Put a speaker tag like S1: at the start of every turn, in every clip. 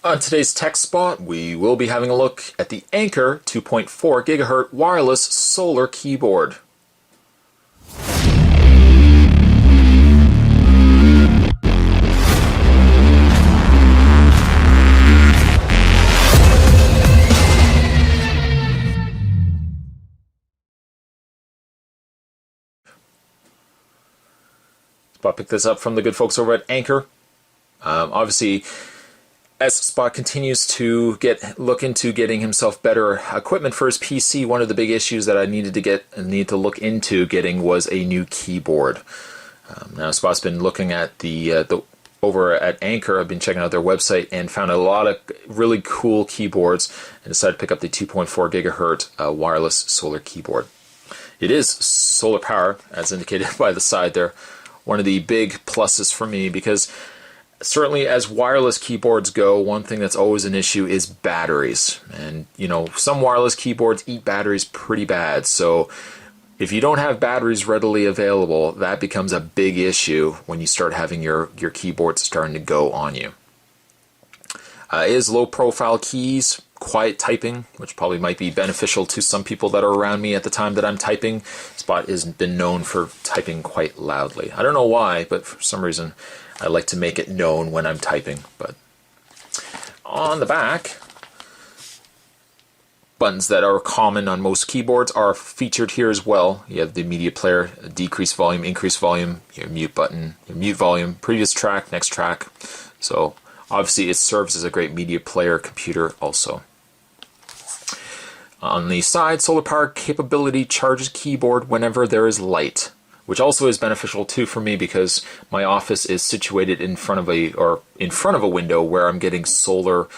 S1: On today's Tech Spot, we will be having a look at the Anker 2.4 GHz wireless solar keyboard. Spot picked this up from the good folks over at Anker. Obviously, as Spot continues to look into getting himself better equipment for his PC, one of the big issues that I need to look into getting was a new keyboard. Now Spot's been looking at the over at Anker. I've been checking out their website and found a lot of really cool keyboards and decided to pick up the 2.4 GHz wireless solar keyboard. It is solar power, as indicated by the side there. One of the big pluses for me, because certainly as wireless keyboards go, one thing that's always an issue is batteries. And, you know, some wireless keyboards eat batteries pretty bad. So if you don't have batteries readily available, that becomes a big issue when you start having your keyboard starting to go on you. It is low profile keys, quiet typing, which probably might be beneficial to some people that are around me at the time that I'm typing. Spot has been known for typing quite loudly. I don't know why, but for some reason I like to make it known when I'm typing. But on the back, buttons that are common on most keyboards are featured here as well. You have the media player, decrease volume, increase volume, your mute button, your mute volume, previous track, next track. So obviously it serves as a great media player computer also. On the side, solar power capability charges keyboard whenever there is light, which also is beneficial too for me because my office is situated in front of a window where I'm getting solar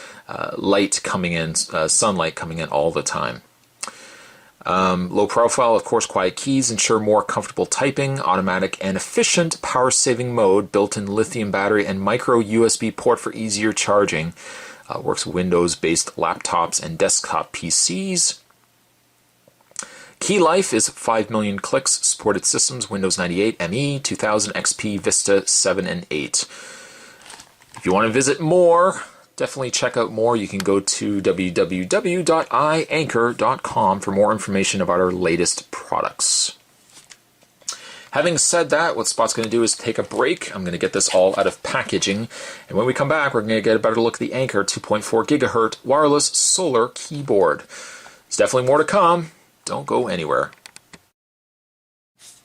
S1: light coming in, sunlight coming in all the time. Low profile, of course, quiet keys ensure more comfortable typing, automatic and efficient power saving mode, built-in lithium battery and micro USB port for easier charging. Works with Windows-based laptops and desktop PCs. Key life is 5 million clicks, supported systems, Windows 98, ME, 2000, XP, Vista 7 and 8. If you want to visit more, definitely check out more. You can go to www.ianker.com for more information about our latest products. Having said that, what Spot's going to do is take a break. I'm going to get this all out of packaging. And when we come back, we're going to get a better look at the Anker 2.4 GHz wireless solar keyboard. There's definitely more to come. Don't go anywhere.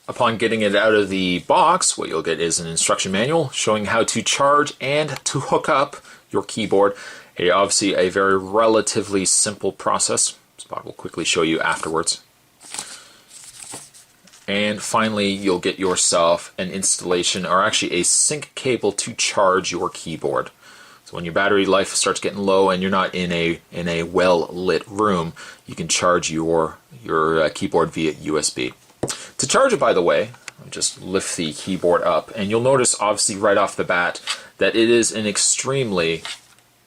S1: Upon getting it out of the box, what you'll get is an instruction manual showing how to charge and to hook up your keyboard. Obviously a very relatively simple process. Spot will quickly show you afterwards. And finally, you'll get yourself an installation, or actually a sync cable to charge your keyboard. So when your battery life starts getting low and you're not in a well-lit room, you can charge your keyboard via USB. To charge it, by the way, I'll just lift the keyboard up, and you'll notice, obviously, right off the bat, that it is an extremely,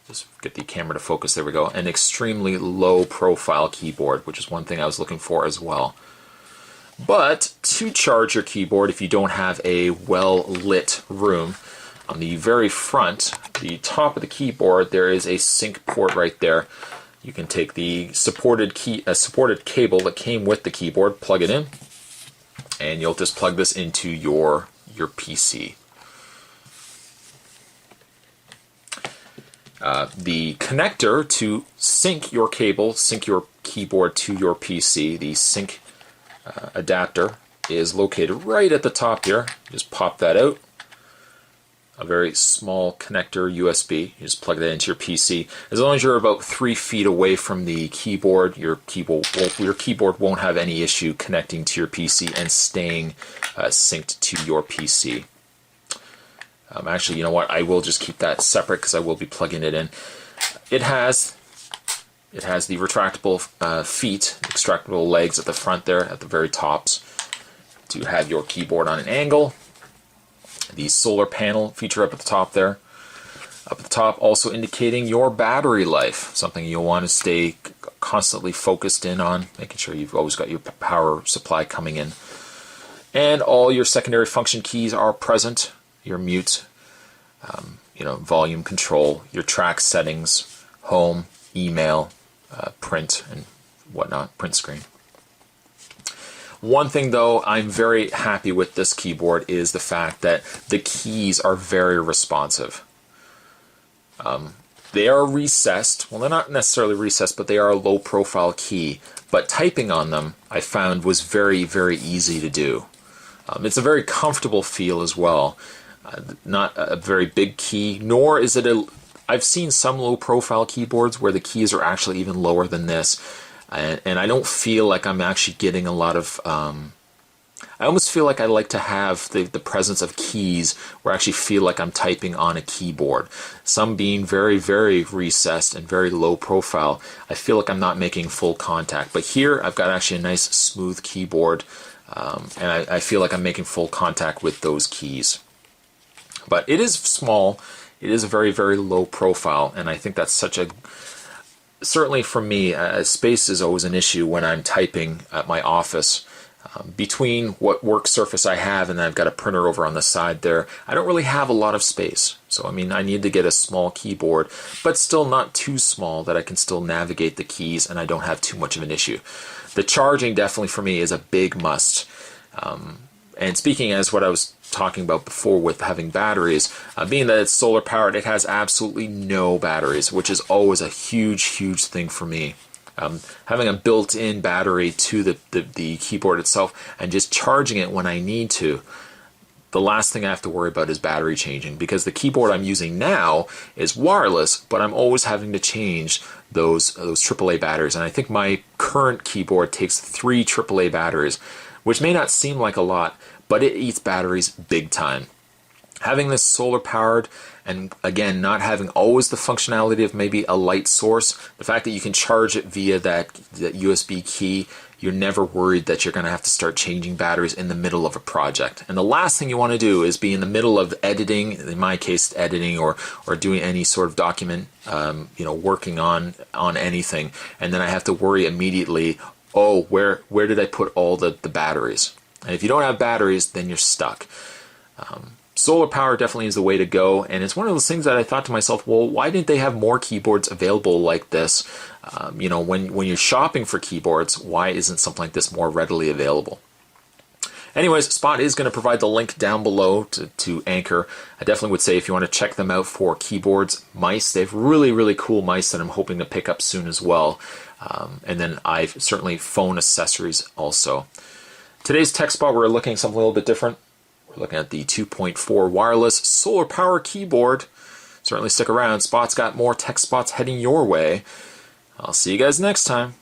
S1: just get the camera to focus, there we go, an extremely low-profile keyboard, which is one thing I was looking for as well. But to charge your keyboard, if you don't have a well-lit room, on the very front, the top of the keyboard, there is a sync port right there. You can take the supported cable that came with the keyboard, plug it in, and you'll just plug this into your PC. The connector to sync your cable, sync your keyboard to your PC, the sync adapter, is located right at the top here. Just pop that out. A very small connector USB. You just plug that into your PC. As long as you're about 3 feet away from the keyboard, your keyboard won't have any issue connecting to your PC and staying synced to your PC. Actually, you know what? I will just keep that separate because I will be plugging it in. It has the retractable feet, extractable legs at the front there, at the very tops, to have your keyboard on an angle. The solar panel feature up at the top there. Up at the top, also indicating your battery life, something you'll want to stay constantly focused in on, making sure you've always got your power supply coming in. And all your secondary function keys are present. Your mute, volume control, your track settings, home, email, print, and whatnot, print screen. One thing though I'm very happy with this keyboard is the fact that the keys are very responsive. They are recessed. Well, they're not necessarily recessed, but they are a low profile key. But typing on them, I found, was very, very easy to do. It's a very comfortable feel as well. Not a very big key, nor is it I've seen some low profile keyboards where the keys are actually even lower than this. And I don't feel like I'm actually getting a lot of... I almost feel like I like to have the presence of keys where I actually feel like I'm typing on a keyboard. Some being very, very recessed and very low profile, I feel like I'm not making full contact. But here I've got actually a nice smooth keyboard, and I feel like I'm making full contact with those keys. But it is small, it is a very, very low profile, and I think that's such a... Certainly for me, space is always an issue when I'm typing at my office. Between what work surface I have and then I've got a printer over on the side there, I don't really have a lot of space. So I mean, I need to get a small keyboard, but still not too small that I can still navigate the keys and I don't have too much of an issue. The charging definitely for me is a big must. And speaking as what I was talking about before with having batteries, being that it's solar powered, it has absolutely no batteries, which is always a huge, huge thing for me. Having a built-in battery to the keyboard itself and just charging it when I need to, the last thing I have to worry about is battery changing, because the keyboard I'm using now is wireless, but I'm always having to change those AAA batteries. And I think my current keyboard takes 3 AAA batteries, which may not seem like a lot, but it eats batteries big time. Having this solar powered, and again, not having always the functionality of maybe a light source, the fact that you can charge it via that USB key, you're never worried that you're going to have to start changing batteries in the middle of a project. And the last thing you want to do is be in the middle of editing, in my case editing or doing any sort of document, working on anything, and then I have to worry immediately, oh, where did I put all the batteries? And if you don't have batteries, then you're stuck. Solar power definitely is the way to go, and it's one of those things that I thought to myself, well, why didn't they have more keyboards available like this? When you're shopping for keyboards, why isn't something like this more readily available? Anyways, Spot is going to provide the link down below to Anker. I definitely would say if you want to check them out for keyboards, mice, they have really, really cool mice that I'm hoping to pick up soon as well. And then I've certainly phone accessories also. Today's tech spot, we're looking at something a little bit different. We're looking at the 2.4 wireless solar power keyboard. Certainly stick around. Spot's got more tech spots heading your way. I'll see you guys next time.